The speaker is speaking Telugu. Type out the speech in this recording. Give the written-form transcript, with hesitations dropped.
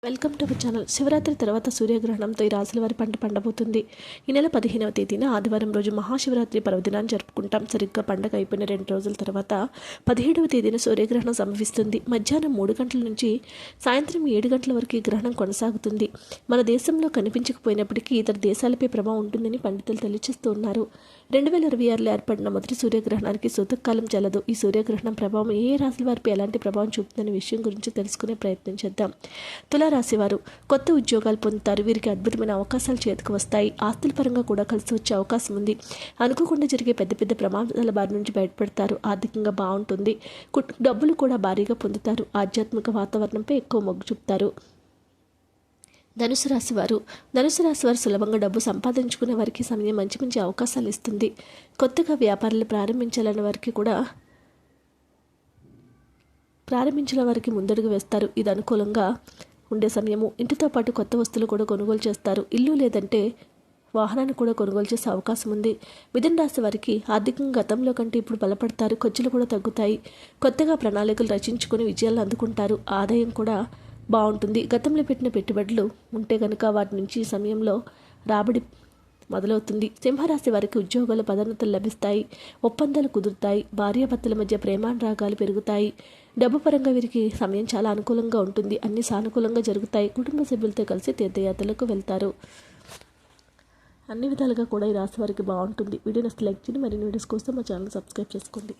Welcome to our channel. Shivaratri తర్వాత సూర్యగ్రహణంతో ఈ రాశుల వారి పంట పండబోతుంది. ఈ నెల 15వ తేదీన ఆదివారం రోజు మహాశివరాత్రి పర్వదినాన్ని జరుపుకుంటాం. సరిగ్గా పండగ అయిపోయిన 2 రోజుల తర్వాత 17వ తేదీన సూర్యగ్రహణం సంభవిస్తుంది. మధ్యాహ్నం 3 గంటల నుంచి సాయంత్రం 7 గంటల వరకు ఈ గ్రహణం కొనసాగుతుంది. మన దేశంలో కనిపించకపోయినప్పటికీ ఇతర దేశాలపై ప్రభావం ఉంటుందని పండితులు తెలియజేస్తూ ఉన్నారు. 2026లో ఏర్పడిన మొదటి సూర్యగ్రహణానికి సూతకాలం చెల్లదు. ఈ సూర్యగ్రహణం ప్రభావం ఏ రాశుల వారిపై ఎలాంటి ప్రభావం చూపుతుందనే విషయం గురించి తెలుసుకునే ప్రయత్నం చేద్దాం. తులారాశివారు కొత్త ఉద్యోగాలు పొందుతారు. వీరికి అద్భుతమైన అవకాశాలు చేతికి వస్తాయి. ఆస్తుల పరంగా కూడా కలిసి వచ్చే అవకాశం ఉంది. అనుకోకుండా జరిగే పెద్ద పెద్ద ప్రమాదాల బారి నుంచి బయటపడతారు. ఆర్థికంగా బాగుంటుంది. డబ్బులు కూడా భారీగా పొందుతారు. ఆధ్యాత్మిక వాతావరణంపై ఎక్కువ మొగ్గు చూపుతారు. ధనుసు రాశి వారు సులభంగా డబ్బు సంపాదించుకునే వారికి సమయం మంచి మంచి అవకాశాలు ఇస్తుంది. కొత్తగా వ్యాపారాలు ప్రారంభించాలన్న వారికి ముందడుగు వేస్తారు. ఇది అనుకూలంగా ఉండే సమయము. ఇంటితో పాటు కొత్త వస్తువులు కూడా కొనుగోలు చేస్తారు. ఇల్లు లేదంటే వాహనాన్ని కూడా కొనుగోలు చేసే అవకాశం ఉంది. మిథున రాశి వారికి ఆర్థికంగా గతంలో కంటే ఇప్పుడు బలపడతారు. ఖర్చులు కూడా తగ్గుతాయి. కొత్తగా ప్రణాళికలు రచించుకొని విజయాలను అందుకుంటారు. ఆదాయం కూడా బాగుంటుంది. గతంలో పెట్టిన పెట్టుబడులు ఉంటే కనుక వాటి నుంచి సమయంలో రాబడి మొదలవుతుంది. సింహరాశి వారికి ఉద్యోగాల పదోన్నతులు లభిస్తాయి. ఒప్పందాలు కుదురుతాయి. భార్యాభర్తల మధ్య ప్రేమానురాగాలు పెరుగుతాయి. డబ్బు పరంగా వీరికి సమయం చాలా అనుకూలంగా ఉంటుంది. అన్ని సానుకూలంగా జరుగుతాయి. కుటుంబ సభ్యులతో కలిసి తీర్థయాత్రలకు వెళ్తారు. అన్ని విధాలుగా కూడా ఈ రాశి వారికి బాగుంటుంది. వీడియోని లైక్ చేయండి. మరిన్ని వీడియోస్ కోసం మా ఛానల్ సబ్స్క్రైబ్ చేసుకోండి.